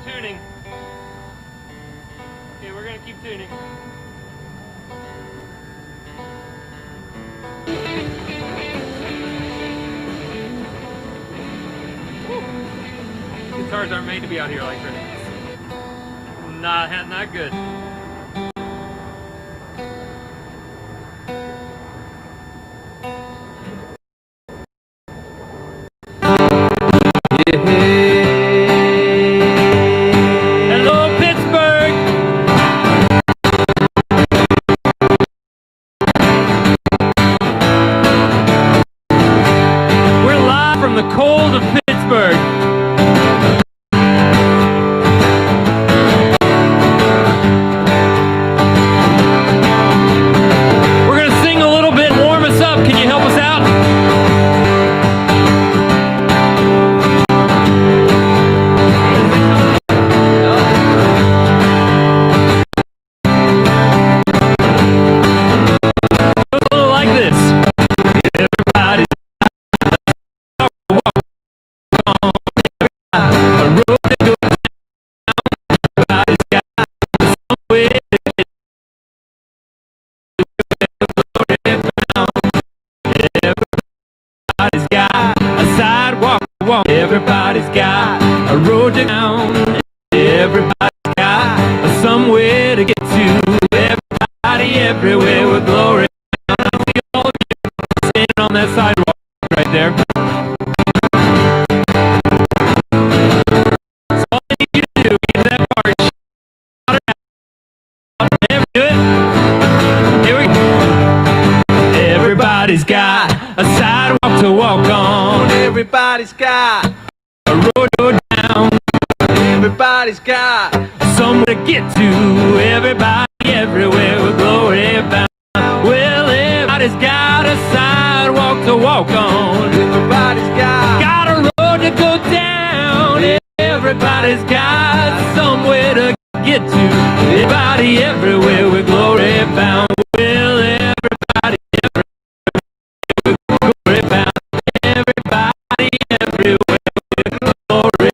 tuning. Okay, we're gonna keep tuning. Guitars aren't made to be out here like this. Not good. Hello, Pittsburgh! We're live from the cold of Pittsburgh. Everybody's got a road to down. Everybody's got somewhere to get to. Everybody everywhere with glory. We all standing on that sidewalk right there. So all I need you to do is that part. Do it. Here we go. Everybody's got a sidewalk to walk on. Everybody's got a road to go down. Everybody's got somewhere to get to. Everybody everywhere with glory bound. Well, everybody's got a sidewalk to walk on. Everybody's got a road to go down. Everybody's got somewhere to get to. Everybody everywhere with glory bound. Well, everybody everywhere with glory bound. Everybody everywhere with glory.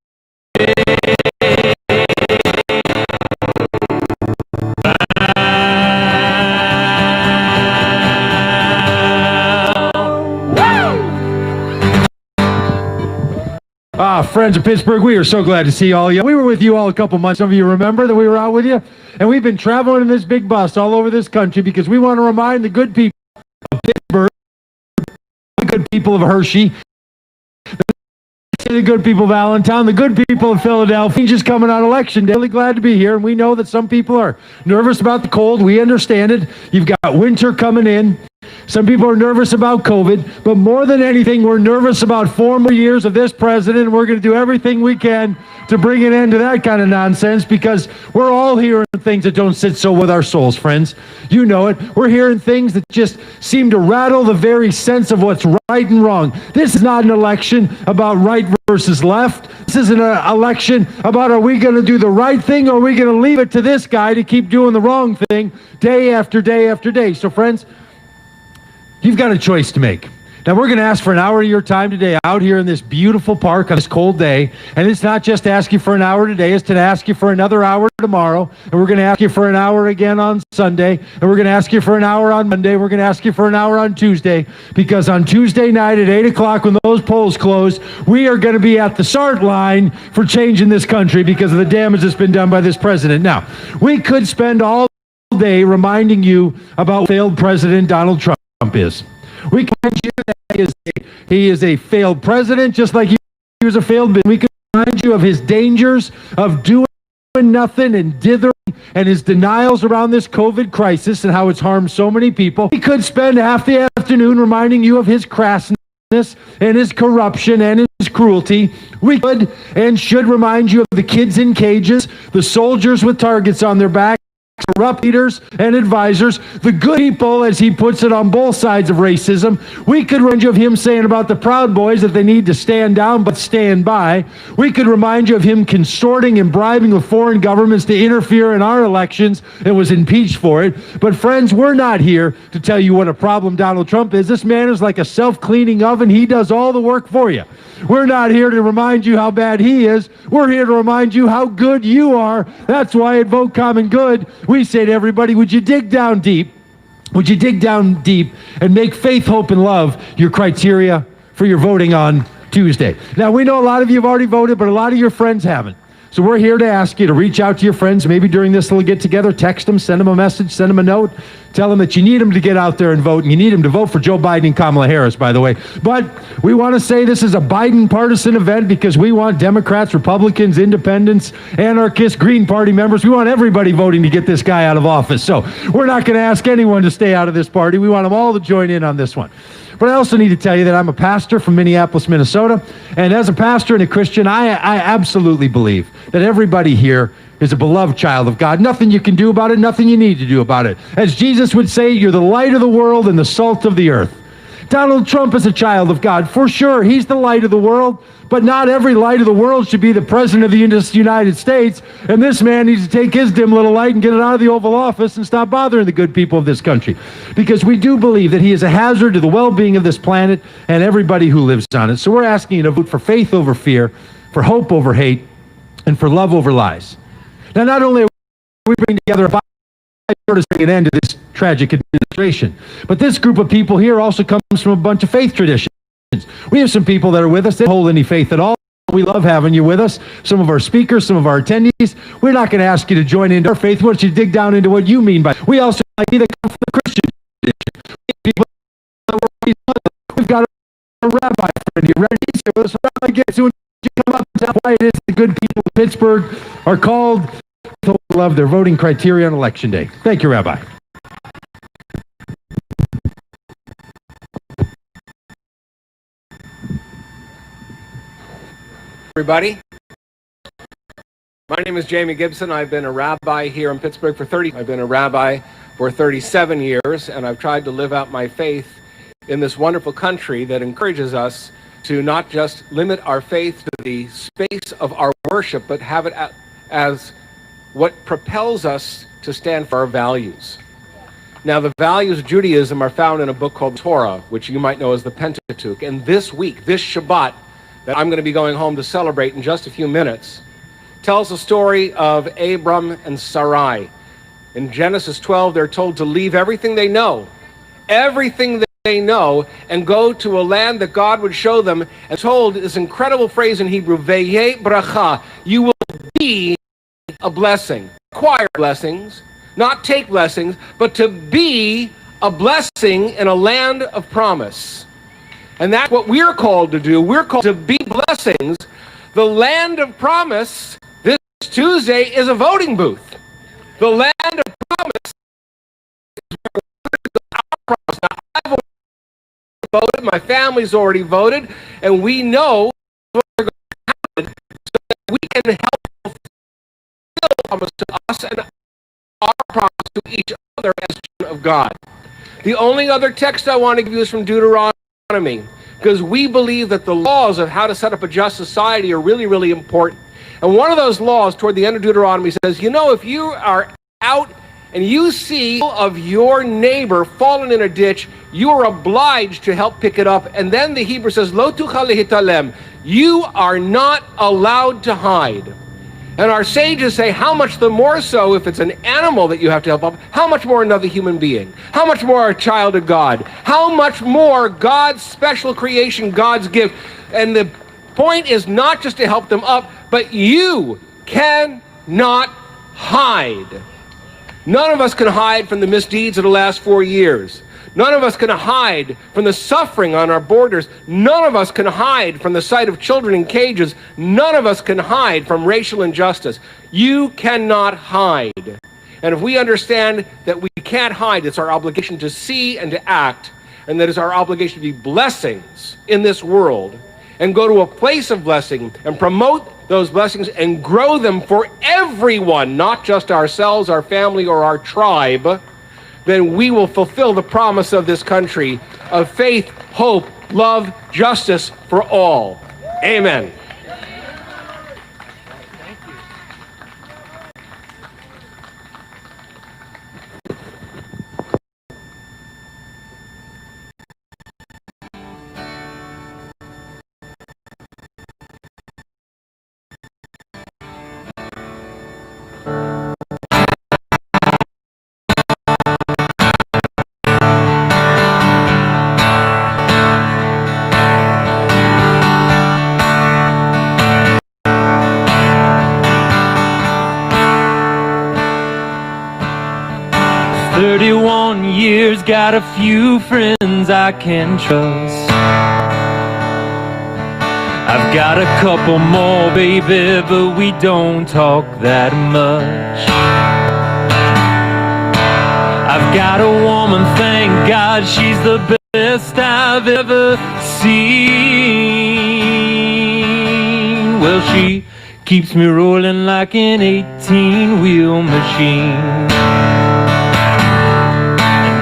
Friends of Pittsburgh, we are so glad to see all of you. We were with you all a couple months. Some of you remember that we were out with you. And we've been traveling in this big bus all over this country because we want to remind the good people of Pittsburgh, the good people of Hershey, the good people of Allentown, the good people of Philadelphia, just coming on election day. Really glad to be here. And we know that some people are nervous about the cold. We understand it. You've got winter coming in. Some people are nervous about COVID, but more than anything, we're nervous about 4 more years of this president. We're going to do everything we can to bring an end to that kind of nonsense because we're all hearing things that don't sit so with our souls, friends. You know it. We're hearing things that just seem to rattle the very sense of what's right and wrong. This is not an election about right versus left. This is an election about are we going to do the right thing or are we going to leave it to this guy to keep doing the wrong thing day after day after day. So, friends, you've got a choice to make. Now, we're going to ask for an hour of your time today out here in this beautiful park on this cold day. And it's not just to ask you for an hour today. It's to ask you for another hour tomorrow. And we're going to ask you for an hour again on Sunday. And we're going to ask you for an hour on Monday. We're going to ask you for an hour on Tuesday. Because on Tuesday night at 8 o'clock when those polls close, we are going to be at the start line for changing this country because of the damage that's been done by this president. Now, we could spend all day reminding you about failed President Donald Trump is. We can remind you that he is a failed president, just like he was a failed business. We can remind you of his dangers of doing nothing and dithering and his denials around this COVID crisis and how it's harmed so many people. We could spend half the afternoon reminding you of his crassness and his corruption and his cruelty. We could and should remind you of the kids in cages, the soldiers with targets on their back, corrupt leaders and advisors, the good people, as he puts it, on both sides of racism. We could remind you of him saying about the Proud Boys that they need to stand down but stand by. We could remind you of him consorting and bribing with foreign governments to interfere in our elections and was impeached for it. But friends, we're not here to tell you what a problem Donald Trump is. This man is like a self-cleaning oven. He does all the work for you. We're not here to remind you how bad he is. We're here to remind you how good you are. That's why at Vote Common Good, we say to everybody, would you dig down deep? Would you dig down deep and make faith, hope, and love your criteria for your voting on Tuesday? Now, we know a lot of you have already voted, but a lot of your friends haven't. So we're here to ask you to reach out to your friends, maybe during this little get-together, text them, send them a message, send them a note, tell them that you need them to get out there and vote, and you need them to vote for Joe Biden and Kamala Harris, by the way. But we want to say this is a Biden partisan event because we want Democrats, Republicans, independents, anarchists, Green Party members. We want everybody voting to get this guy out of office. So we're not going to ask anyone to stay out of this party. We want them all to join in on this one. But I also need to tell you that I'm a pastor from Minneapolis, Minnesota, and as a pastor and a Christian, I absolutely believe that everybody here is a beloved child of God. Nothing you can do about it, nothing you need to do about it. As Jesus would say, you're the light of the world and the salt of the earth. Donald Trump is a child of God. For sure, he's the light of the world, but not every light of the world should be the president of the United States, and this man needs to take his dim little light and get it out of the Oval Office and stop bothering the good people of this country, because we do believe that he is a hazard to the well-being of this planet and everybody who lives on it. So we're asking you to vote for faith over fear, for hope over hate, and for love over lies. Now, not only are we bringing together a to bring an end to this tragic administration, but this group of people here also comes from a bunch of faith traditions. We have some people that are with us that don't hold any faith at all. We love having you with us. Some of our speakers, some of our attendees. We're not going to ask you to join into our faith. We want you to dig down into what you mean by it. We also like you that come from the Christian tradition. We've got a rabbi friend here. He's here with us. Rabbi, get to come up and tell why it is the good people of Pittsburgh are called to love their voting criteria on Election Day. Thank you, Rabbi. Everybody, my name is Jamie Gibson. I've been a rabbi here in Pittsburgh for 37 years, and I've tried to live out my faith in this wonderful country that encourages us to not just limit our faith to the space of our worship, but have it as what propels us to stand for our values. Now, the values of Judaism are found in a book called Torah, which you might know as the Pentateuch. And this week, this Shabbat, that I'm going to be going home to celebrate in just a few minutes, tells the story of Abram and Sarai. In Genesis 12, they're told to leave everything they know, and go to a land that God would show them, and told this incredible phrase in Hebrew, Veye bracha, you will be a blessing. Acquire blessings, not take blessings, but to be a blessing in a land of promise. And that's what we're called to do. We're called to be blessings. The land of promise this Tuesday is a voting booth. The land of promise is our promise. Now, I've already voted, my family's already voted, and we know what's going to happen so that we can help fulfill promise to us and our promise to each other as children of God. The only other text I want to give you is from Deuteronomy, because we believe that the laws of how to set up a just society are really, really important. And one of those laws toward the end of Deuteronomy says, you know, if you are out and you see of your neighbor fallen in a ditch, you are obliged to help pick it up. And then the Hebrew says, Lo tuchal lehitalem, you are not allowed to hide. And our sages say, how much the more so if it's an animal that you have to help up, how much more another human being? How much more a child of God? How much more God's special creation, God's gift? And the point is not just to help them up, but you cannot hide. None of us can hide from the misdeeds of the last 4 years. None of us can hide from the suffering on our borders. None of us can hide from the sight of children in cages. None of us can hide from racial injustice. You cannot hide. And if we understand that we can't hide, it's our obligation to see and to act, and that it's our obligation to be blessings in this world, and go to a place of blessing and promote those blessings and grow them for everyone, not just ourselves, our family, or our tribe, then we will fulfill the promise of this country of faith, hope, love, justice for all. Amen. 31 years, got a few friends I can trust. I've got a couple more, baby, but we don't talk that much. I've got a woman, thank God, she's the best I've ever seen. Well, she keeps me rolling like an 18-wheel machine.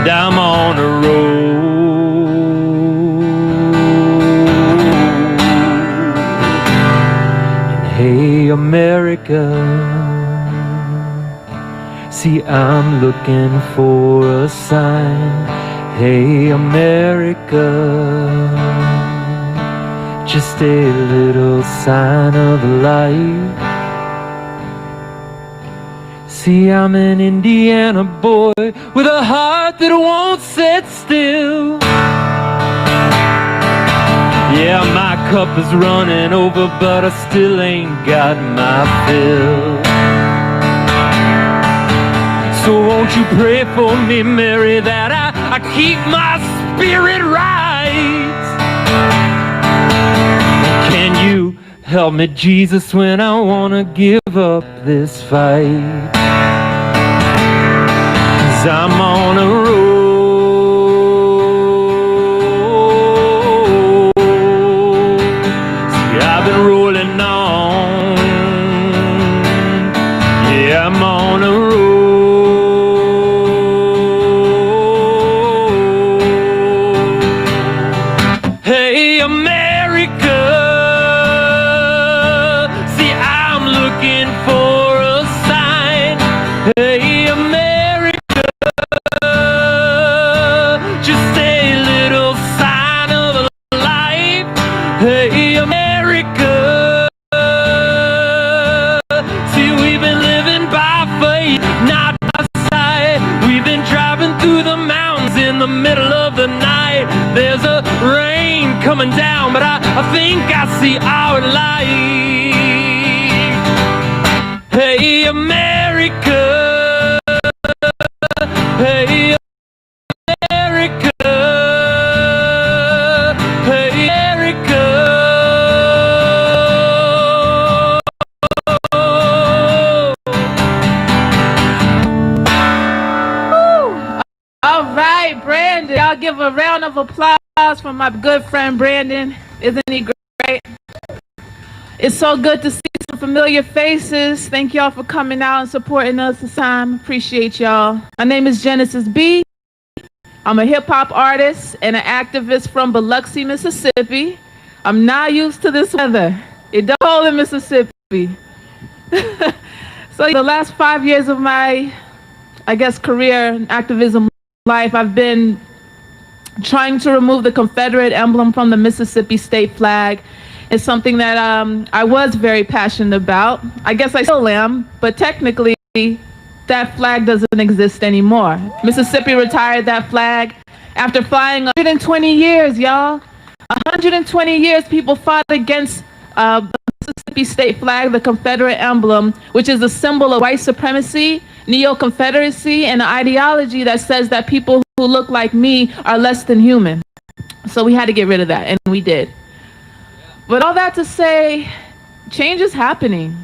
And I'm on a roll. And hey, America, see, I'm looking for a sign. Hey, America, just a little sign of life. See, I'm an Indiana boy with a heart that won't sit still. Yeah, my cup is running over, but I still ain't got my fill. So won't you pray for me, Mary, that I keep my spirit right? Can you help me, Jesus, when I wanna give up this fight? 'Cause I'm on a roll. See, I've been rolling on. Yeah, I'm on a roll. Hey, America, see, I'm looking for a sign. Hey, America, just a little sign of life. Hey, America, see, we've been living by faith, not by sight. We've been driving through the mountains in the middle of the night. There's a rain coming down, but I think I see our light. Hey, America, hey, America, hey, America. All right, Brandon. Y'all give a round of applause for my good friend Brandon. Isn't he great? It's so good to see some familiar faces. Thank y'all for coming out and supporting us this time. Appreciate y'all. My name is Genesis B. I'm a hip hop artist and an activist from Biloxi, Mississippi. I'm not used to this weather. It don't hold in Mississippi. So the last 5 years of my, career and activism life, I've been trying to remove the Confederate emblem from the Mississippi state flag. It's something that I was very passionate about. I guess I still am, but technically that flag doesn't exist anymore. Mississippi retired that flag after flying 120 years, y'all. 120 years people fought against the Mississippi state flag, the Confederate emblem, which is a symbol of white supremacy, neo-Confederacy, and an ideology that says that people who look like me are less than human. So we had to get rid of that, and we did. But all that to say, change is happening.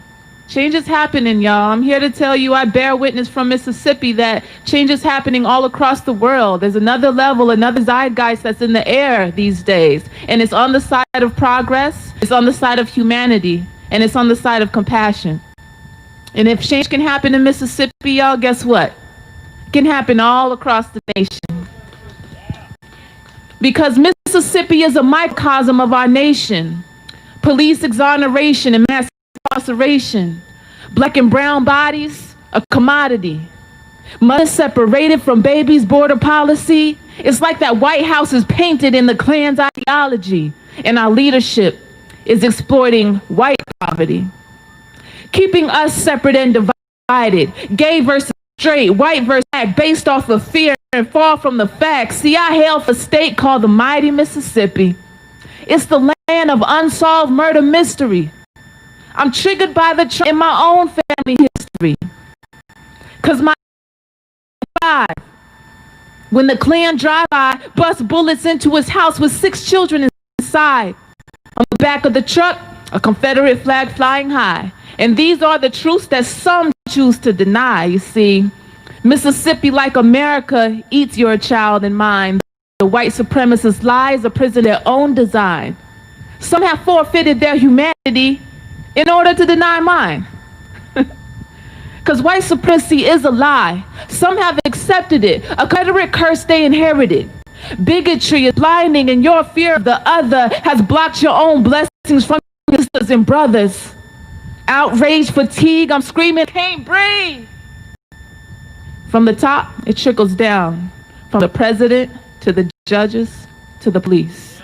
Change is happening, y'all. I'm here to tell you, I bear witness from Mississippi that change is happening all across the world. There's another level, another zeitgeist that's in the air these days. And it's on the side of progress, it's on the side of humanity, and it's on the side of compassion. And if change can happen in Mississippi, y'all, guess what? It can happen all across the nation. Because Mississippi is a microcosm of our nation. Police exoneration and mass incarceration. Black and brown bodies, a commodity. Mothers separated from babies, border policy. It's like that White House is painted in the Klan's ideology, and our leadership is exploiting white poverty, keeping us separate and divided, gay versus straight, white versus black, based off of fear and far from the facts. See, I hail from a state called the mighty Mississippi. It's the land of unsolved murder mystery. I'm triggered by the trauma in my own family history. Cause my when the Klan drive-by bust bullets into his house with 6 children inside. On the back of the truck, a Confederate flag flying high. And these are the truths that some choose to deny. You see, Mississippi, like America, eats your child and mine. The white supremacist lies are prison their own design. Some have forfeited their humanity in order to deny mine. Because white supremacy is a lie. Some have accepted it, a Confederate curse they inherited. Bigotry is blinding, and your fear of the other has blocked your own blessings from your sisters and brothers. Outrage, fatigue, I'm screaming, can't breathe. From the top, it trickles down. From the president to the judges to the police.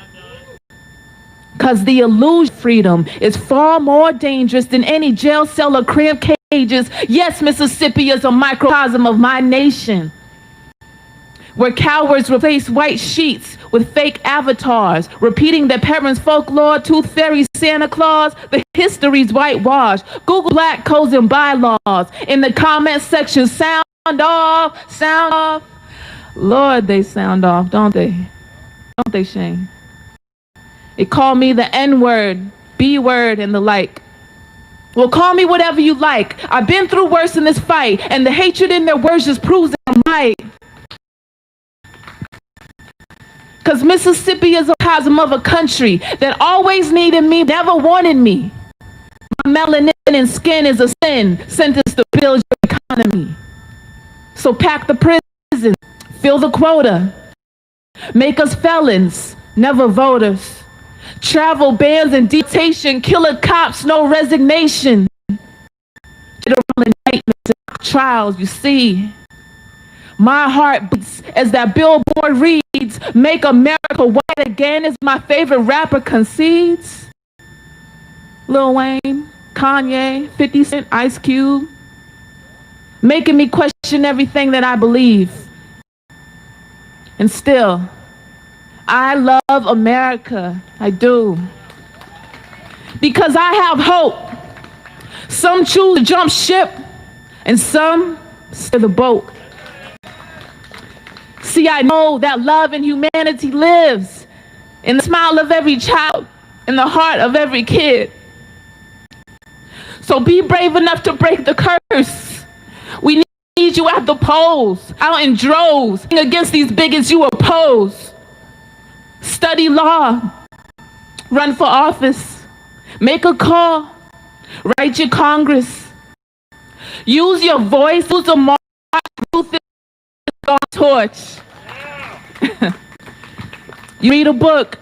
Because the illusion of freedom is far more dangerous than any jail cell or cramped cages. Yes, Mississippi is a microcosm of my nation, where cowards replace white sheets with fake avatars, repeating their parents' folklore, tooth fairy, Santa Claus. The history's whitewashed. Google black codes and bylaws. In the comment section, sound off, sound off. Lord, they sound off, don't they? Don't they, Shane? They call me the N-word, B-word, and the like. Well, call me whatever you like. I've been through worse in this fight, and the hatred in their words just proves that I'm right. Because Mississippi is a cosm of a country that always needed me, never wanted me. My melanin and skin is a sin, sentenced to build your economy. So pack the prison, fill the quota, make us felons, never voters. Travel bans and deportation, killer cops, no resignation. General indictments and trials, you see. My heart beats as that billboard reads, make America white again, as my favorite rapper concedes. Lil Wayne, Kanye, 50 Cent, Ice Cube, making me question everything that I believe. And still, I love America, I do. Because I have hope. Some choose to jump ship, and some steer the boat. See, I know that love and humanity lives in the smile of every child, in the heart of every kid. So be brave enough to break the curse. We need you at the polls, out in droves, against these bigots you oppose. Study law, run for office, make a call, write your Congress. Use your voice, use a march, Ruth is on torch. You read a book,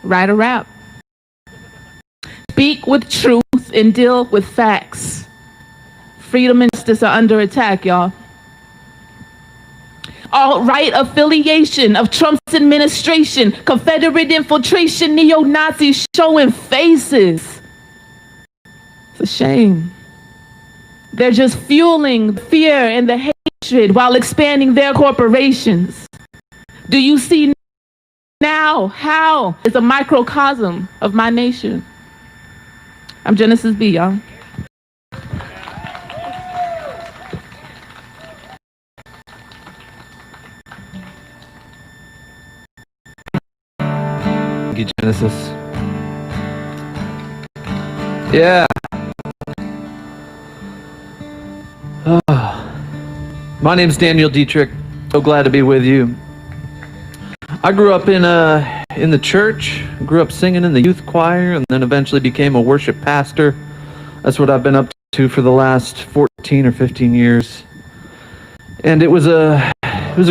write a rap. Speak with truth and deal with facts. Freedom and justice are under attack, y'all. Alt-right affiliation of Trump's administration, Confederate infiltration, neo-Nazis showing faces. It's a shame. They're just fueling fear and the hatred while expanding their corporations. Do you see now how it's a microcosm of my nation? I'm Genesis B, y'all. Thank you, Genesis. Yeah. My name's Daniel Dietrich. So glad to be with you. I grew up in the church, grew up singing in the youth choir, and then eventually became a worship pastor. That's what I've been up to for the last 14 or 15 years. And it was a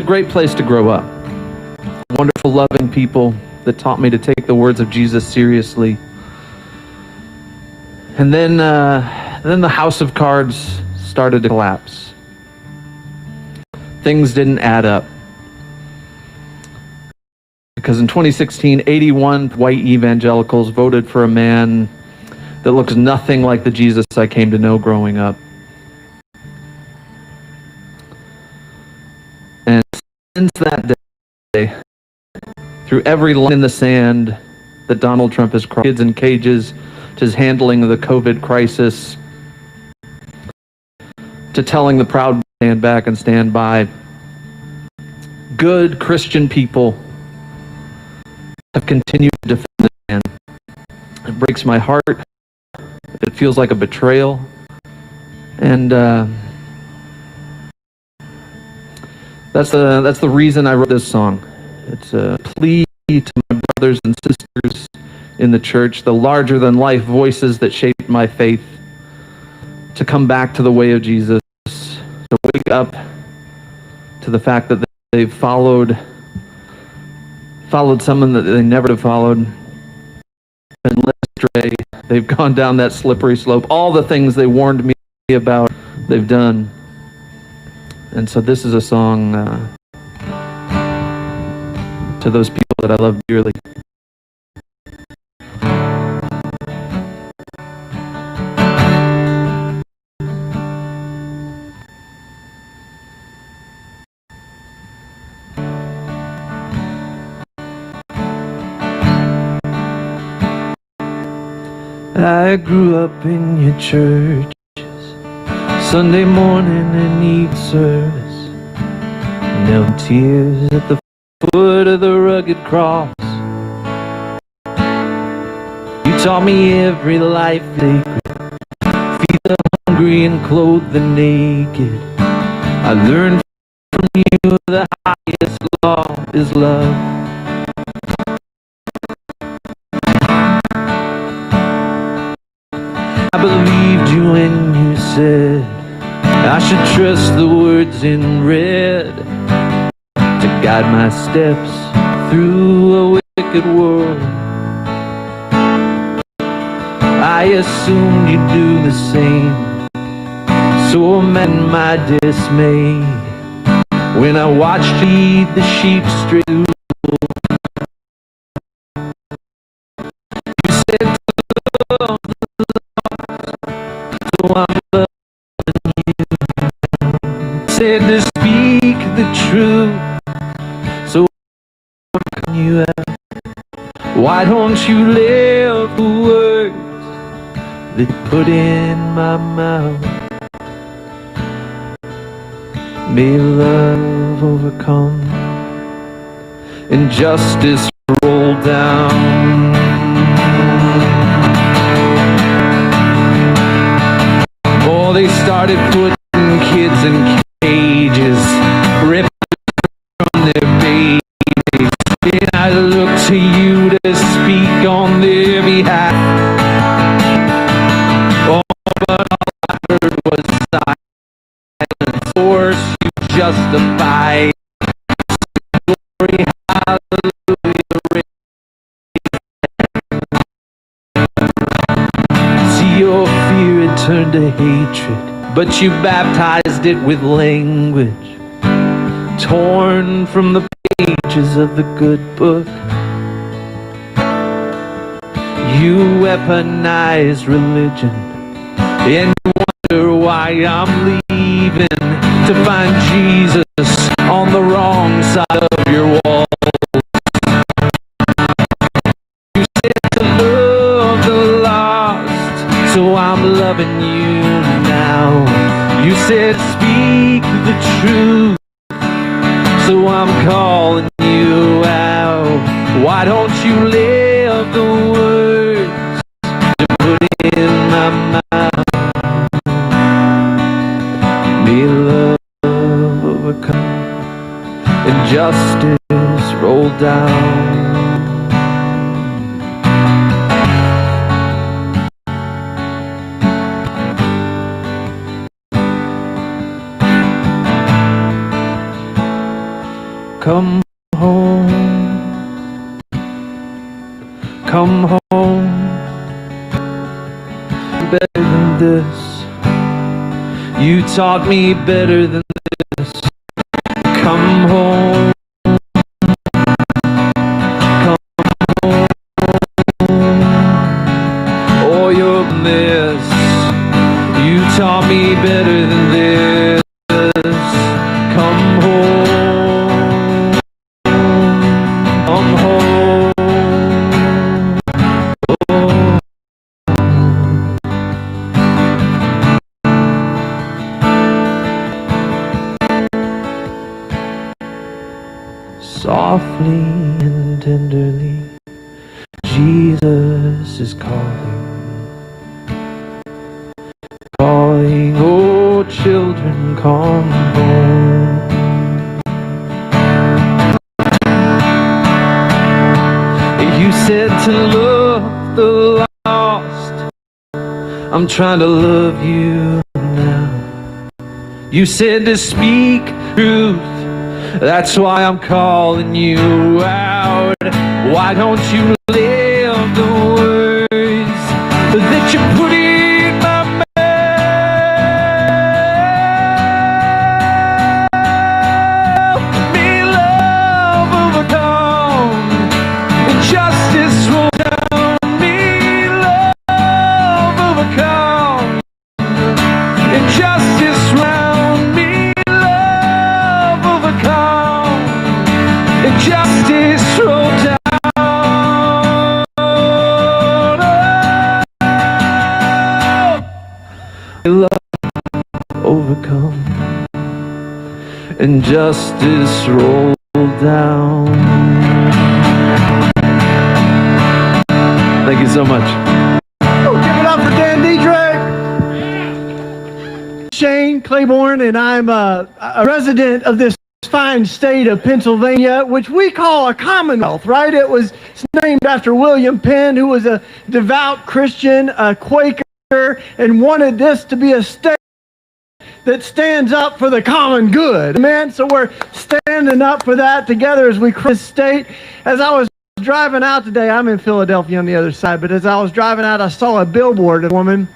great place to grow up. Wonderful, loving people that taught me to take the words of Jesus seriously. And then the house of cards started to collapse. Things didn't add up. Because in 2016, 81 white evangelicals voted for a man that looks nothing like the Jesus I came to know growing up. And since that day, through every line in the sand that Donald Trump has crossed, kids in cages, to his handling of the COVID crisis, to telling the proud to stand back and stand by, good Christian people have continued to defend the man. It breaks my heart. It feels like a betrayal. And that's the reason I wrote this song. It's a plea to my brothers and sisters in the church, the larger-than-life voices that shaped my faith, to come back to the way of Jesus, to wake up to the fact that they've followed someone that they never have followed, been led astray. They've gone down that slippery slope. All the things they warned me about, they've done. And so this is a song to those people that I love dearly. I grew up in your churches, Sunday morning and Eve service, knelt tears at the foot of the rugged cross. You taught me every life sacred, feed the hungry and clothe the naked. I learned from you the highest law is love. I believed you when you said I should trust the words in red to guide my steps through a wicked world. I assumed you'd do the same, so imagine my dismay when I watched you lead the sheep straight through. You said to love, so I'm loving you. Said to speak the truth, so I'm calling you out. Why don't you live the words that you put in my mouth? May love overcome and justice roll down. Oh, they started putting kids in cages, ripping from their babies. And I look to you to speak on their behalf. Oh, but all I heard was silence. Of course, you justify. Glory, hallelujah. See, your fear had turned to hatred, but you baptized it with language torn from the pages of the good book. You weaponized religion, and you wonder why I'm leaving to find Jesus on the wrong side of your wall. You said to love the lost, so I'm loving you now. You said speak the truth, so I'm calling you out. Why don't you live the words to put in my mouth? May love justice rolled down. Come home, come home, better than this. You taught me better than this. Come home, come home. Oh, you're a mess. You taught me better than this. Come home. Come home, oh. Softly and tenderly, Jesus is calling, calling, oh children, come home. You said to love the lost. I'm trying to love you now. You said to speak truth. That's why I'm calling you out. Why don't you live the words that you put in my mouth? May love overcome and justice roll down. May love overcome and justice round. May love overcome and justice roll down. May love overcome and justice roll down. Thank you so much. Oh, give it up for Dan Dietrich. Shane Claiborne, and I'm a resident of this fine state of Pennsylvania, which we call a commonwealth, right? It's named after William Penn, who was a devout Christian, a Quaker, and wanted this to be a state that stands up for the common good. Amen? So we're standing up for that together as we cross this state. As I was driving out today, I'm in Philadelphia on the other side, but as I was driving out, I saw a billboard of a woman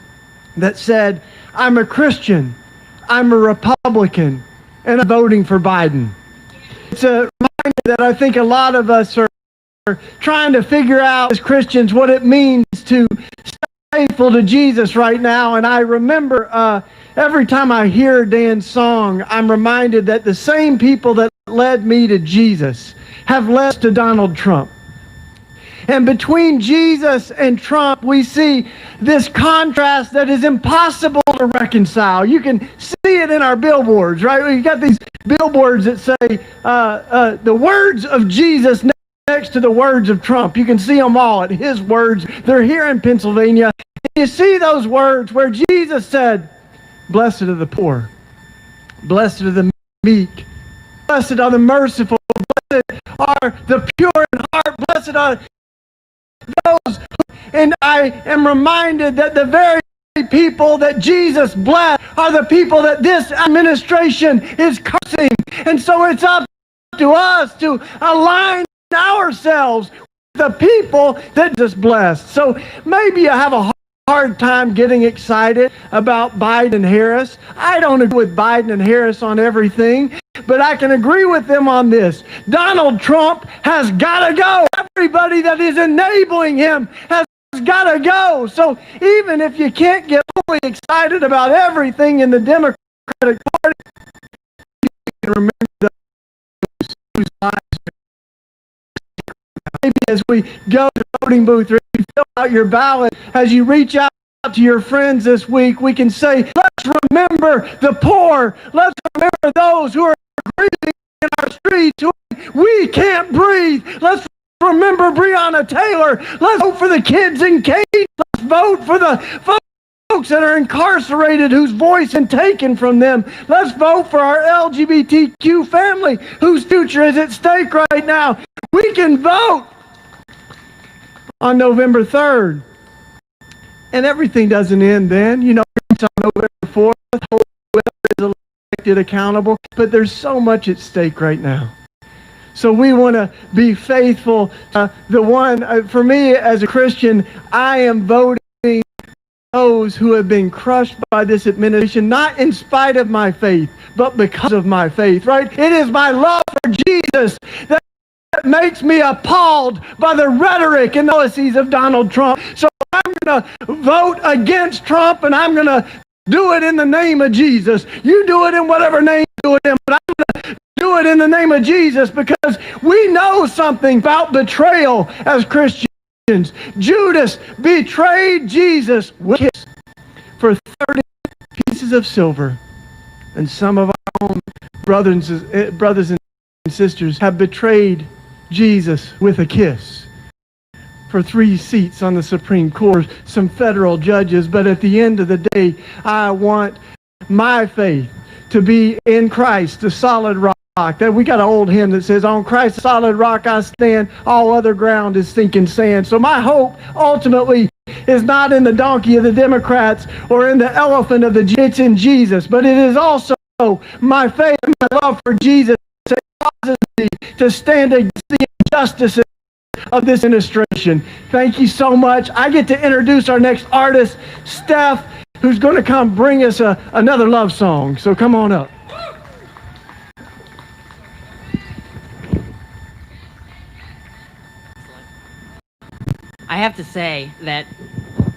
that said, I'm a Christian, I'm a Republican, and I'm voting for Biden. It's a reminder that I think a lot of us are trying to figure out as Christians what it means to stay faithful to Jesus right now. And I remember every time I hear Dan's song, I'm reminded that the same people that led me to Jesus have led us to Donald Trump. And between Jesus and Trump, we see this contrast that is impossible to reconcile. You can see it in our billboards, right? You got these billboards that say the words of Jesus next to the words of Trump. You can see them all at his words. They're here in Pennsylvania. And you see those words where Jesus said, blessed are the poor, blessed are the meek, blessed are the merciful, blessed are the pure in heart, blessed are those. And I am reminded that the very people that Jesus blessed are the people that this administration is cursing. And so it's up to us to align ourselves with the people that Jesus blessed. So maybe you have a hard time getting excited about Biden and Harris. I don't agree with Biden and Harris on everything, but I can agree with them on this. Donald Trump has got to go. Everybody that is enabling him has got to go. So even if you can't get fully excited about everything in the Democratic Party, you can remember those whose lives. Maybe as we go to the voting booth, or you fill out your ballot, as you reach out to your friends this week, we can say, let's remember the poor. Let's remember those who are grieving in our streets. We can't breathe. Let's remember Breonna Taylor. Let's vote for the kids in Cade. Let's vote for the folks that are incarcerated whose voice is taken from them. Let's vote for our LGBTQ family whose future is at stake right now. We can vote on November 3rd. And everything doesn't end then. You know, it's on November 4th, whoever is elected accountable. But there's so much at stake right now. So we want to be faithful. The one, for me as a Christian, I am voting those who have been crushed by this administration, not in spite of my faith, but because of my faith, right? It is my love for Jesus that makes me appalled by the rhetoric and policies of Donald Trump. So I'm going to vote against Trump, and I'm going to do it in the name of Jesus. You do it in whatever name you do it in, but I'm going to do it in the name of Jesus because we know something about betrayal as Christians. Judas betrayed Jesus with a kiss for 30 pieces of silver. And some of our own brothers and sisters have betrayed Jesus with a kiss for 3 seats on the Supreme Court, some federal judges. But at the end of the day, I want my faith to be in Christ, the solid rock. That we got an old hymn that says, on Christ's solid rock I stand, all other ground is sinking sand. So my hope ultimately is not in the donkey of the Democrats or in the elephant of the, it's in Jesus. But it is also my faith and my love for Jesus that causes me to stand against the injustices of this administration. Thank you so much. I get to introduce our next artist, Steph, who's going to come bring us another love song. So come on up. I have to say that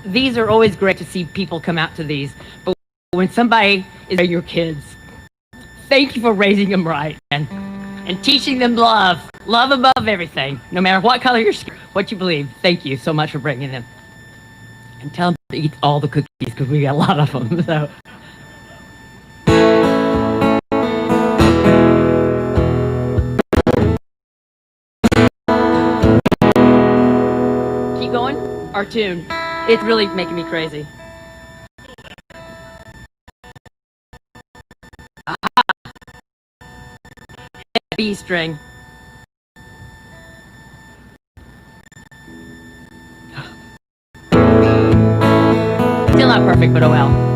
these are always great to see people come out to these, but when somebody is your kids, thank you for raising them right and teaching them love above everything, no matter what color your skin, what you believe. Thank you so much for bringing them, and tell them to eat all the cookies because we got a lot of them. So. Going? Our tune. It's really making me crazy. B string. Still not perfect, but oh well.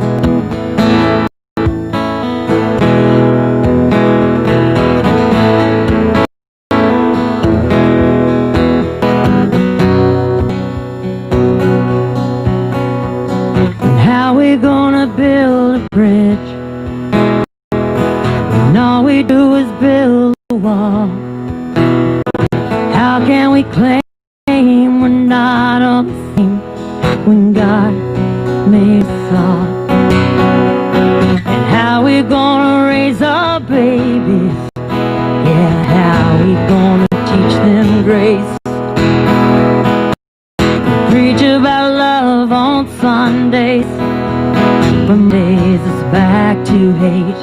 Build a bridge when all we do is build a wall. How can we claim we're not on the same when God made us all? And how we gonna raise our babies? Yeah, how we gonna teach them grace? Preach about love on Sundays, from days it's back to hate.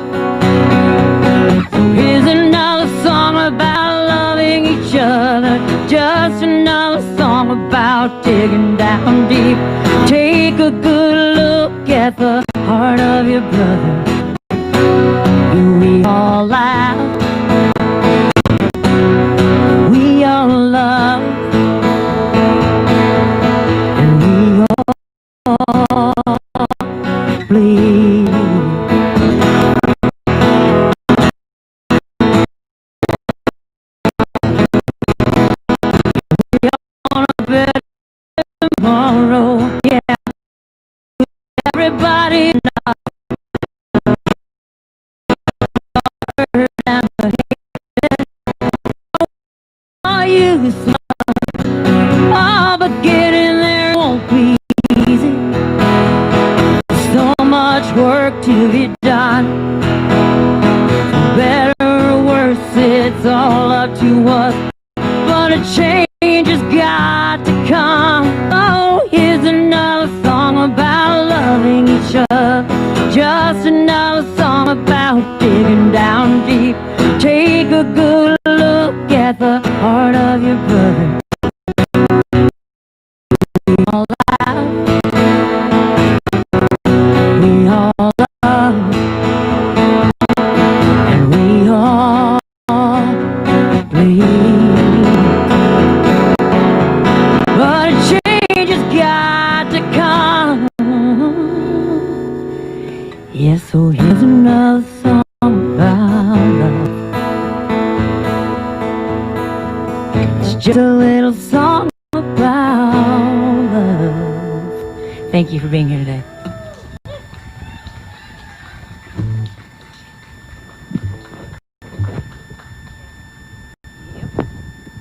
So here's another song about loving each other, just another song about digging down deep. Take a good look at the heart of your brother. We all laugh, we all love, and we all bleed. We want a better tomorrow, yeah. Everybody knows and the hatred. Are you smart? Oh, but getting there won't be easy. So much work to be done. For better or worse, it's all up to us. But a change has got to come. Oh, here's another song about loving each other. Just another song about digging down deep. Take a good look at the heart of your brother. We all laugh. Thank you for being here today.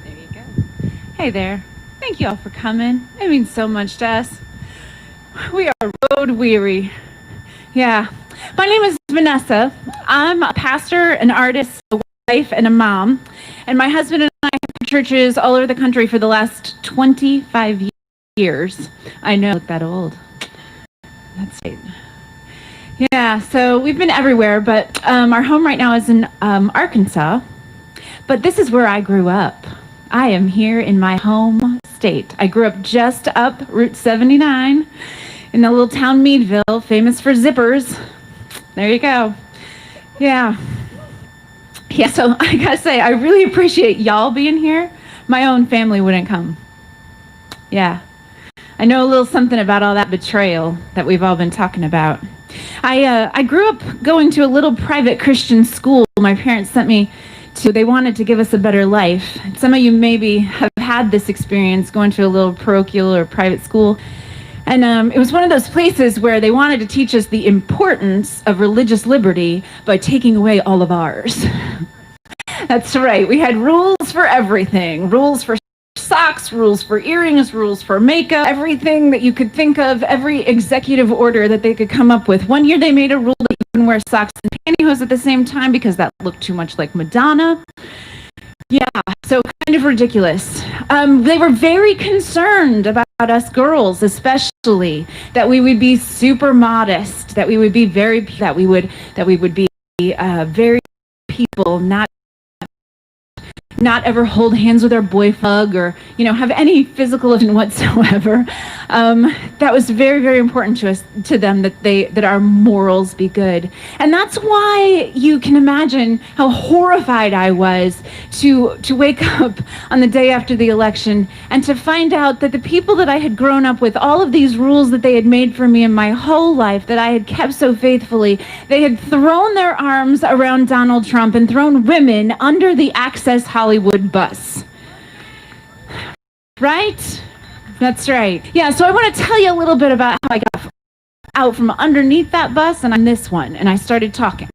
There you go. Hey there. Thank you all for coming. It means so much to us. We are road weary. Yeah. My name is Vanessa. I'm a pastor, an artist, a wife, and a mom. And my husband and I have churches all over the country for the last 25 years. I know, I look that old. That's right. Yeah, so we've been everywhere, but our home right now is in Arkansas. But this is where I grew up. I am here in my home state. I grew up just up Route 79 in the little town Meadville, famous for zippers. There you go. Yeah. Yeah, so I gotta say, I really appreciate y'all being here. My own family wouldn't come. Yeah. I know a little something about all that betrayal that we've all been talking about. I grew up going to a little private Christian school my parents sent me to. They wanted to give us a better life. Some of you maybe have had this experience going to a little parochial or private school. And it was one of those places where they wanted to teach us the importance of religious liberty by taking away all of ours. That's right. We had rules for everything. Rules for socks, rules for earrings, rules for makeup, everything that you could think of, every executive order that they could come up with. One year they made a rule that you couldn't wear socks and pantyhose at the same time because that looked too much like Madonna. Yeah, so kind of ridiculous. They were very concerned about us girls, especially that we would be super modest, that we would be very very people, not ever hold hands with our boy hug or, have any physical whatsoever. That was very, very important to them that our morals be good. And that's why you can imagine how horrified I was to wake up on the day after the election and to find out that the people that I had grown up with, all of these rules that they had made for me in my whole life that I had kept so faithfully, they had thrown their arms around Donald Trump and thrown women under the Access Hollywood bus. Right? That's right. Yeah, so I want to tell you a little bit about how I got out from underneath that bus and on this one, and I started talking.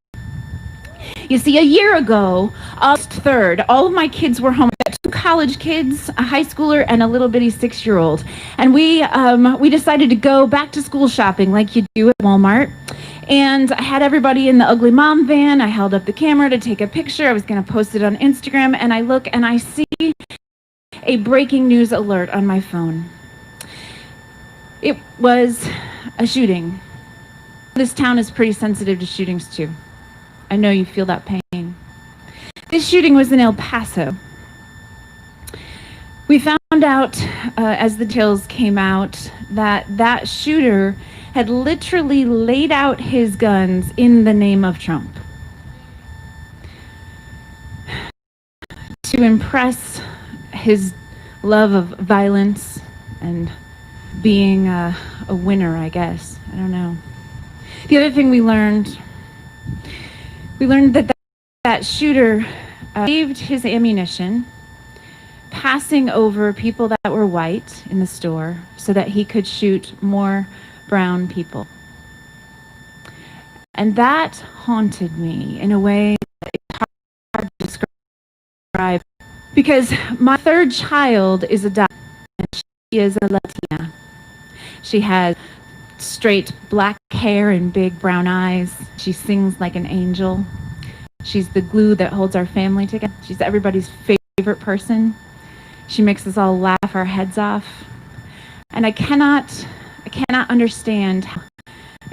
You see, a year ago, August 3rd, all of my kids were home. I got 2 college kids, a high schooler, and a little bitty 6-year-old. And we decided to go back to school shopping like you do at Walmart. And I had everybody in the Ugly Mom van. I held up the camera to take a picture. I was going to post it on Instagram, and I look and I see a breaking news alert on my phone. It was a shooting. This town is pretty sensitive to shootings too. I know you feel that pain. This shooting was in El Paso. We found out as the details came out that shooter had literally laid out his guns in the name of Trump to impress his love of violence and being a winner, I guess. I don't know. The other thing we learned that shooter saved his ammunition, passing over people that were white in the store so that he could shoot more brown people. And that haunted me in a way that it's hard to describe. Because my 3rd child is a doctor, and she is a Latina. She has straight black hair and big brown eyes. She sings like an angel. She's the glue that holds our family together. She's everybody's favorite person. She makes us all laugh our heads off. And I cannot understand how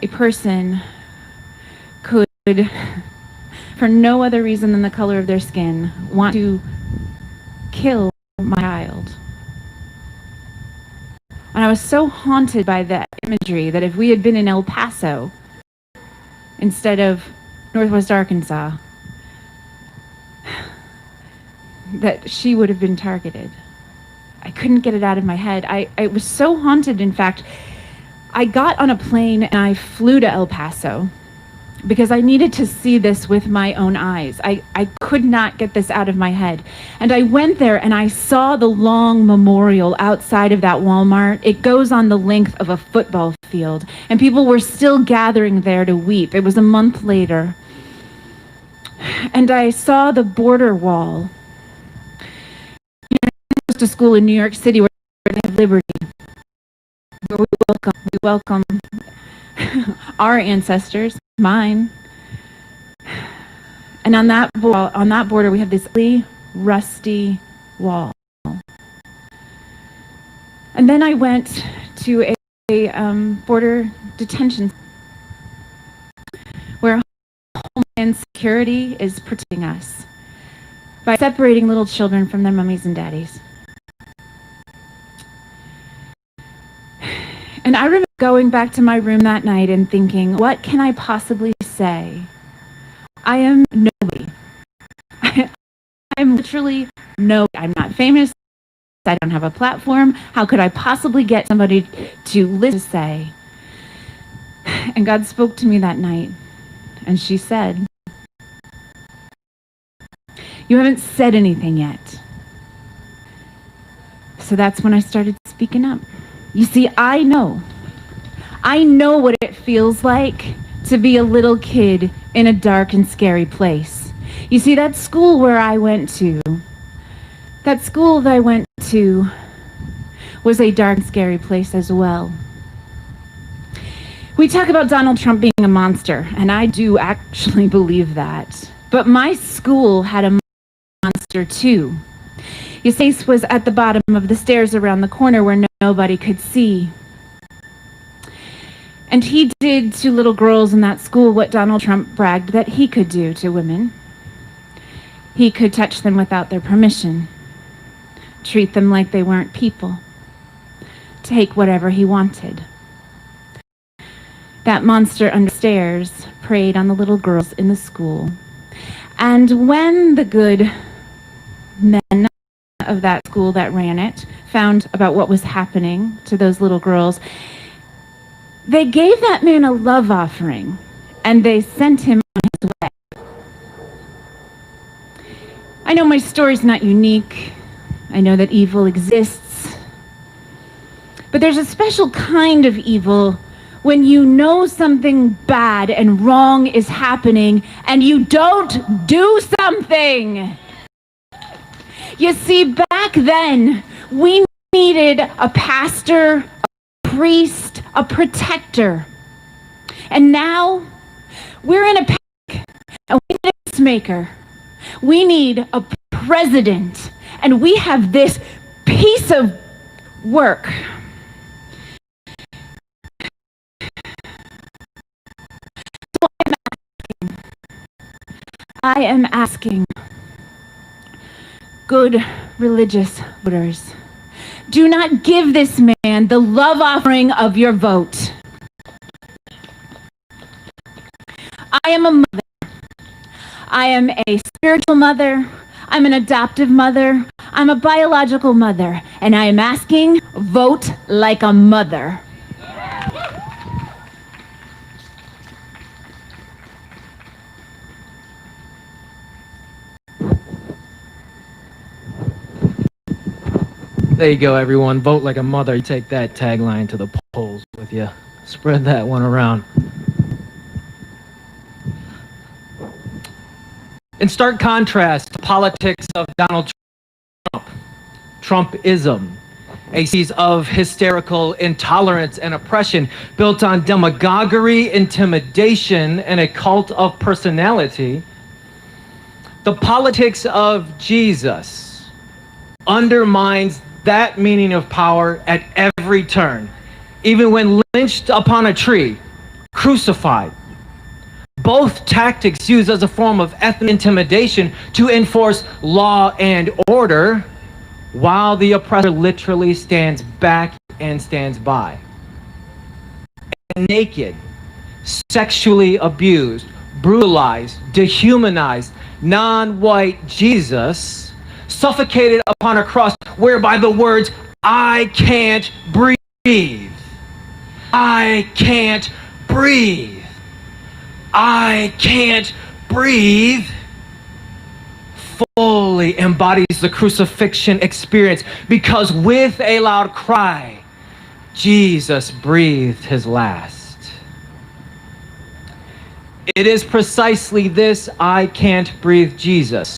a person could, for no other reason than the color of their skin, want to kill my child. And I was so haunted by that imagery that if we had been in El Paso instead of Northwest Arkansas, that she would have been targeted. I couldn't get it out of my head. I was so haunted. In fact, I got on a plane and I flew to El Paso. because I needed to see this with my own eyes. I could not get this out of my head. And I went there and I saw the long memorial outside of that Walmart. It goes on the length of a football field, and people were still gathering there to weep. It was a month later. And I saw the border wall. I went to school in New York City where they have liberty, where we welcome our ancestors, mine. And on that border, we have this rusty wall. And then I went to a border detention where Homeland Security is protecting us by separating little children from their mummies and daddies. And I remember going back to my room that night and thinking, what can I possibly say? I am nobody. I'm literally nobody. I'm not famous. I don't have a platform. How could I possibly get somebody to listen to say? And God spoke to me that night, and she said, you haven't said anything yet. So that's when I started speaking up. You see, I know what it feels like to be a little kid in a dark and scary place. You see, that school that I went to was a dark and scary place as well. We talk about Donald Trump being a monster, and I do actually believe that. But my school had a monster too. You see, he was at the bottom of the stairs around the corner where nobody could see. And he did to little girls in that school what Donald Trump bragged that he could do to women. He could touch them without their permission, treat them like they weren't people, take whatever he wanted. That monster under the stairs preyed on the little girls in the school. And when the good men of that school that ran it found about what was happening to those little girls, they gave that man a love offering, and they sent him on his way. I know my story's not unique. I know that evil exists. But there's a special kind of evil when you know something bad and wrong is happening and you don't do something. You see, back then, we needed a pastor, a priest, a protector. And now, we're in a panic, and we need a peacemaker. We need a president, and we have this piece of work. So I am asking good religious voters, do not give this man the love offering of your vote. I am a mother. I am a spiritual mother. I'm an adoptive mother. I'm a biological mother. And I am asking, vote like a mother. There you go, everyone. Vote like a mother. You take that tagline to the polls with you. Spread that one around. In stark contrast to politics of Donald Trump, Trumpism, a series of hysterical intolerance and oppression built on demagoguery, intimidation, and a cult of personality, the politics of Jesus undermines that meaning of power at every turn, even when lynched upon a tree, crucified. Both tactics used as a form of ethnic intimidation to enforce law and order, while the oppressor literally stands back and stands by. A naked, sexually abused, brutalized, dehumanized, non-white Jesus suffocated upon a cross, whereby the words, "I can't breathe. I can't breathe," I can't breathe fully embodies the crucifixion experience, because with a loud cry, Jesus breathed his last. It is precisely this I can't breathe Jesus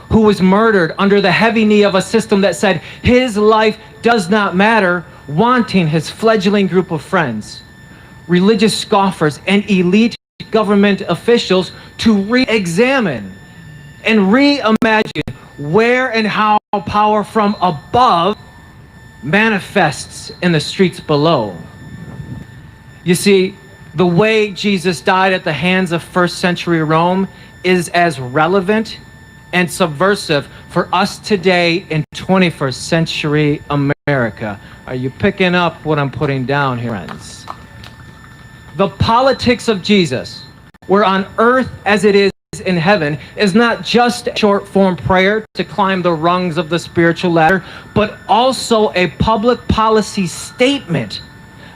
who was murdered under the heavy knee of a system that said his life does not matter, wanting his fledgling group of friends, religious scoffers, and elite government officials to re-examine and reimagine where and how power from above manifests in the streets below. You see, the way Jesus died at the hands of first century Rome is as relevant and subversive for us today in 21st century America. Are you picking up what I'm putting down here, friends? The politics of Jesus, where on earth as it is in heaven, is not just a short form prayer to climb the rungs of the spiritual ladder, but also a public policy statement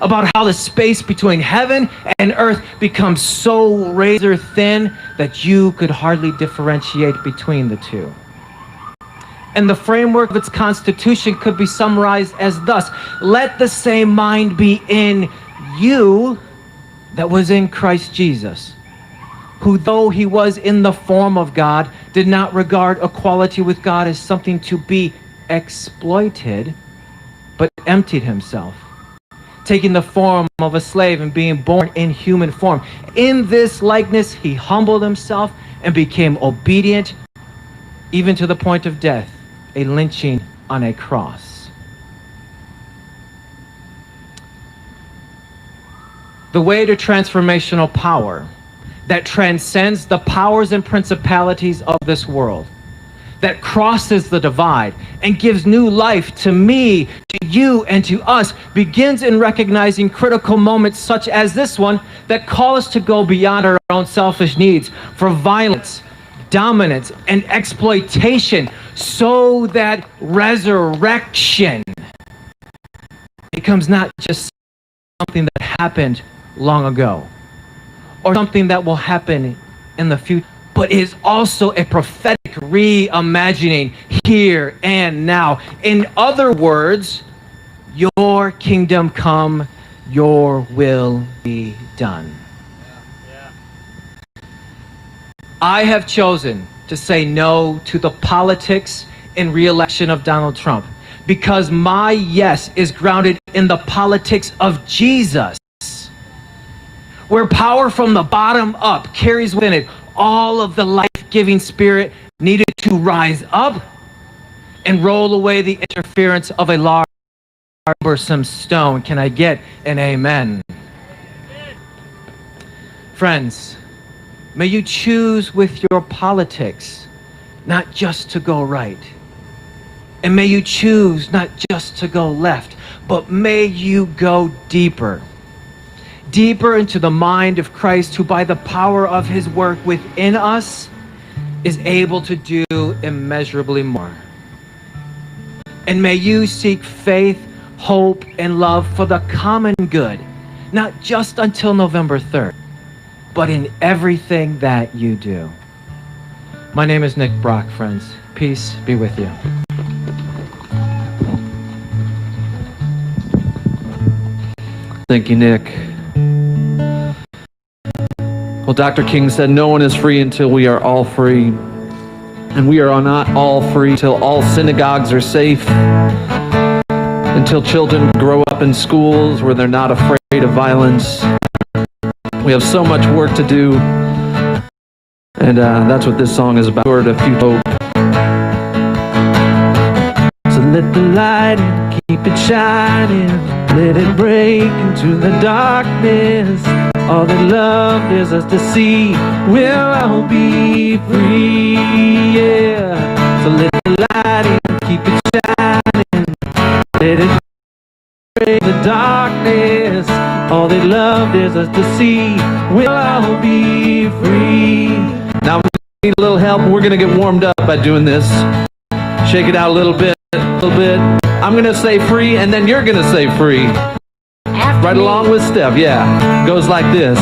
about how the space between heaven and earth becomes so razor thin that you could hardly differentiate between the two. And the framework of its constitution could be summarized as thus: let the same mind be in you that was in Christ Jesus, who, though he was in the form of God, did not regard equality with God as something to be exploited, but emptied himself, taking the form of a slave and being born in human form. In this likeness, he humbled himself and became obedient, even to the point of death, a lynching on a cross. The way to transformational power that transcends the powers and principalities of this world, that crosses the divide and gives new life to me, to you, and to us, begins in recognizing critical moments such as this one that call us to go beyond our own selfish needs for violence, dominance, and exploitation, so that resurrection becomes not just something that happened long ago, or something that will happen in the future, but is also a prophetic reimagining here and now. In other words, your kingdom come, your will be done. I have chosen to say no to the politics and re-election of Donald Trump, because my yes is grounded in the politics of Jesus, where power from the bottom up carries within it all of the life-giving spirit needed to rise up and roll away the interference of a large, cumbersome stone. Can I get an amen? Friends, may you choose with your politics not just to go right. And may you choose not just to go left, but may you go deeper. Deeper into the mind of Christ, who by the power of his work within us is able to do immeasurably more. And may you seek faith, hope, and love for the common good, not just until November 3rd, but in everything that you do. My name is Nick Brock, friends. Peace be with you. Thank you, Nick. Well, Dr. King said, no one is free until we are all free. And we are not all free until all synagogues are safe, until children grow up in schools where they're not afraid of violence. We have so much work to do, and that's what this song is about. A few hope. So let the light in, keep it shining, let it break into the darkness. All that love is us to see, we'll all be free, yeah. So let the light in, keep it shining, let it break the darkness. All that love is us to see, we'll all be free. Now we need a little help. We're gonna get warmed up by doing this. Shake it out a little bit, I'm gonna say free, and then you're gonna say free. Right along with Steph, yeah. Goes like this.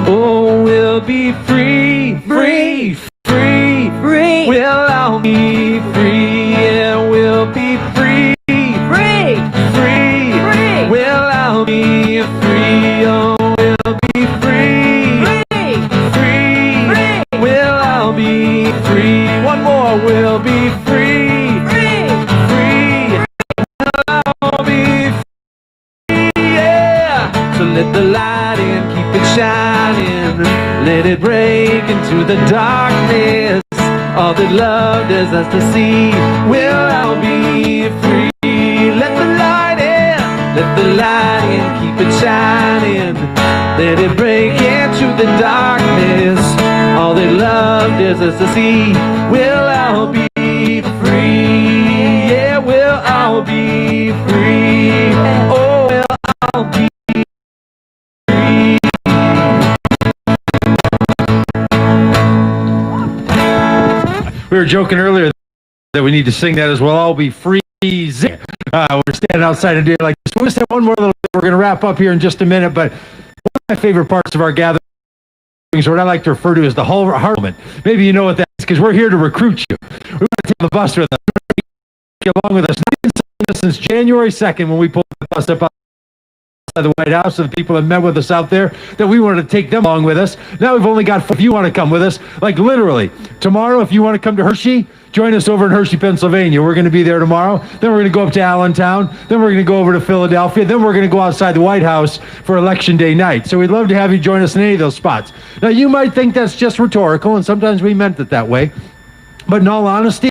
Oh, we'll will be free, free, free, free. We'll all be free, yeah, we'll be free, free, free, free. We'll all be free, oh, we'll be free, free, free. We'll all be free. One more, we'll be free, free, free. We'll all be free, yeah. So let the light in, keep it shining. Let it break into the darkness. All that love does us to see. We'll all be free. Let the light in, keep it shining. Let it break into the darkness. All that love does us to see. We'll all be free. Yeah, we'll all be free. Oh, we'll all be free. We were joking earlier that we need to sing that as well. I'll be freezing. We're standing outside and doing like this. We'll just have one more little bit. We're going to wrap up here in just a minute. But one of my favorite parts of our gatherings, what I like to refer to as the heart moment. Maybe you know what that is, because we're here to recruit you. We want to take the bus with us. Get along with us. Since January 2nd, when we pulled the bus up outside the White House, so the people that met with us out there, that we wanted to take them along with us. Now we've only got 4. If you want to come with us, like literally tomorrow, if you want to come to Hershey, join us over in Hershey, Pennsylvania. We're going to be there tomorrow. Then we're going to go up to Allentown. Then we're going to go over to Philadelphia. Then we're going to go outside the White House for Election Day night. So we'd love to have you join us in any of those spots. Now, you might think that's just rhetorical, and sometimes we meant it that way. But in all honesty,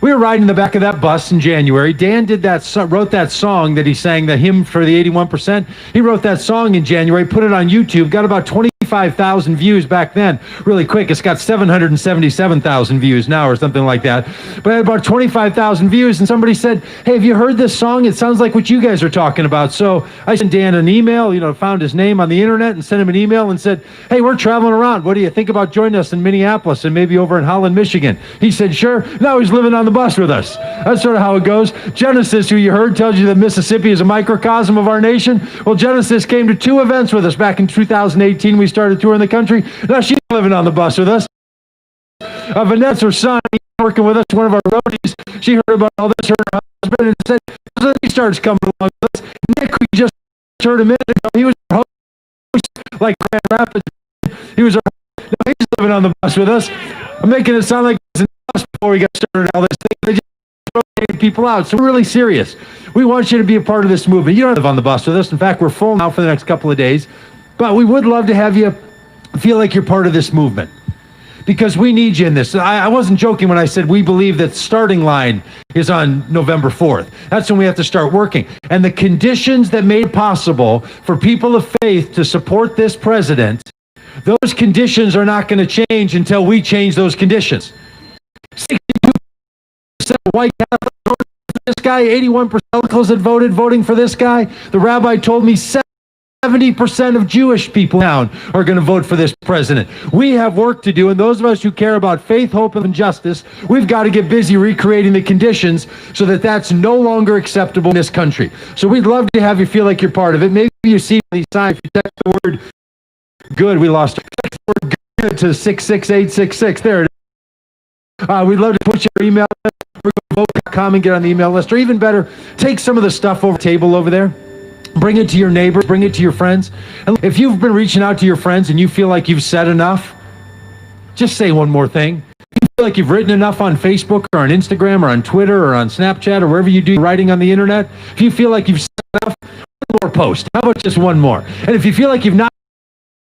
we were riding in the back of that bus in January. Dan wrote that song that he sang, the hymn for the 81%. He wrote that song in January, put it on YouTube, got about 25,000 views back then. Really quick, it's got 777,000 views now or something like that. But it had about 25,000 views, and somebody said, hey, have you heard this song? It sounds like what you guys are talking about. So I sent Dan an email, found his name on the internet and sent him an email and said, hey, we're traveling around. What do you think about joining us in Minneapolis and maybe over in Holland, Michigan? He said, sure. Now he's living on the bus with us. That's sort of how it goes. Genesis, who you heard, tells you that Mississippi is a microcosm of our nation. Well, Genesis came to 2 events with us back in 2018. We started touring the country. Now she's living on the bus with us. Vanessa, her son, working with us, one of our roadies. She heard about all this, her husband, and said, so he starts coming along with us. Nick, we just heard a minute ago, he was our host, like Grand Rapids. He was our host. Now he's living on the bus with us. I'm making it sound like it's before we got started all this thing. They just rotated people out. So we're really serious. We want you to be a part of this movement. You don't live on the bus with us. In fact, we're full now for the next couple of days. But we would love to have you feel like you're part of this movement, because we need you in this. I wasn't joking when I said we believe that starting line is on November 4th. That's when we have to start working. And the conditions that made it possible for people of faith to support this president, those conditions are not going to change until we change those conditions. 62% white Catholics voted for this guy, 81% evangelicals had voting for this guy. The rabbi told me 70% of Jewish people now are going to vote for this president. We have work to do, and those of us who care about faith, hope, and justice, we've got to get busy recreating the conditions so that that's no longer acceptable in this country. So we'd love to have you feel like you're part of it. Maybe you see these signs. If you text the word good, we lost it. Text the word good to 66866. There it is. We'd love to put your email list. We're going to vote.com and get on the email list. Or even better, take some of the stuff over the table over there. Bring it to your neighbors, bring it to your friends. And if you've been reaching out to your friends and you feel like you've said enough, just say one more thing. If you feel like you've written enough on Facebook or on Instagram or on Twitter or on Snapchat or wherever you do writing on the internet, if you feel like you've said enough, one more post. How about just one more? And if you feel like you've not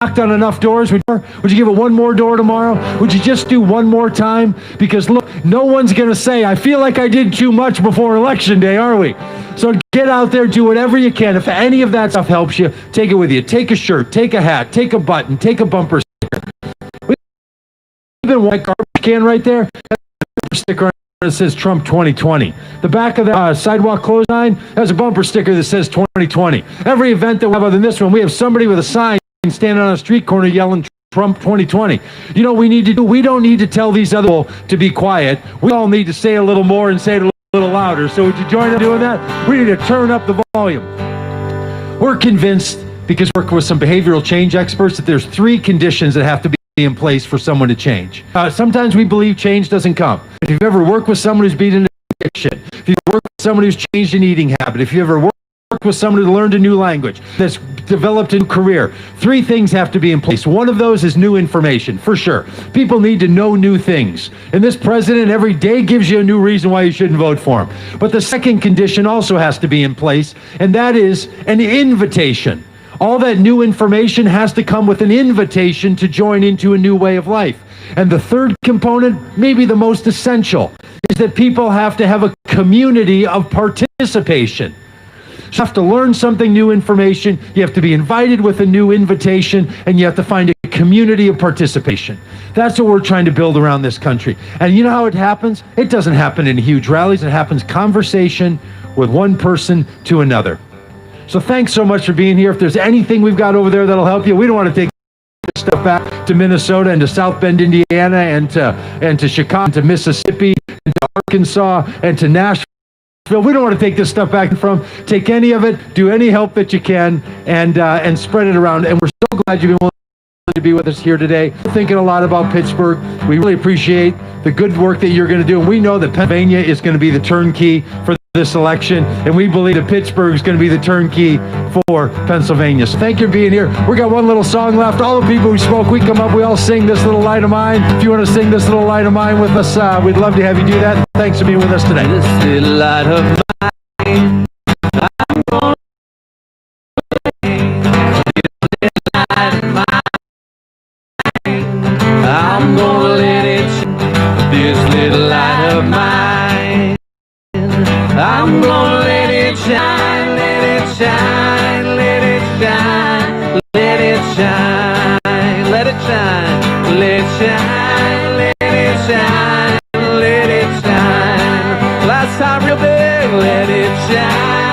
knocked on enough doors, would you give it one more door tomorrow? Would you just do one more time? Because look, no one's going to say, I feel like I did too much before Election Day, are we? So get out there, do whatever you can. If any of that stuff helps you, take it with you. Take a shirt, take a hat, take a button, take a bumper sticker. We've been white garbage can right there. That's a bumper sticker that says Trump 2020. The back of the sidewalk close sign has a bumper sticker that says 2020. Every event that we have other than this one, we have somebody with a sign standing on a street corner yelling Trump 2020. You know what we need to do? We don't need to tell these other people to be quiet. We all need to say a little more and say it a little louder. So would you join in doing that? We need to turn up the volume. We're convinced because we work with some behavioral change experts, that there's 3 conditions that have to be in place for someone to change. Sometimes we believe change doesn't come. If you've ever worked with someone who's beaten an addiction, if you've worked with someone who's changed an eating habit, if you ever worked with someone who learned a new language, that's developed a new career, 3 things have to be in place. One of those is new information, for sure. People need to know new things. And this president every day gives you a new reason why you shouldn't vote for him. But the second condition also has to be in place, and that is an invitation. All that new information has to come with an invitation to join into a new way of life. And the third component, maybe the most essential, is that people have to have a community of participation. You have to learn something new information, you have to be invited with a new invitation, and you have to find a community of participation. That's what we're trying to build around this country. And you know how it happens? It doesn't happen in huge rallies, it happens conversation with one person to another. So thanks so much for being here. If there's anything we've got over there that'll help you, we don't want to take stuff back to Minnesota and to South Bend, Indiana, and to Chicago, and to Mississippi, and to Arkansas, and to Nashville. We don't want to take this stuff back from. Take any of it, do any help that you can, and spread it around. And we're so glad you've been willing to be with us here today. We're thinking a lot about Pittsburgh. We really appreciate the good work that you're going to do. And we know that Pennsylvania is going to be the turnkey for this election, and we believe that Pittsburgh is going to be the turnkey for Pennsylvania. So thank you for being here. We got one little song left. All the people who spoke, we come up, we all sing This Little Light of Mine. If you want to sing This Little Light of Mine with us, we'd love to have you do that. Thanks for being with us today. This little light of mine, I'm gonna I'm gonna let it shine. This little light of mine, I'm gonna let it shine, let it shine, let it shine, let it shine, let it shine, let it shine, let it shine, let it shine. Last time real big, let it shine.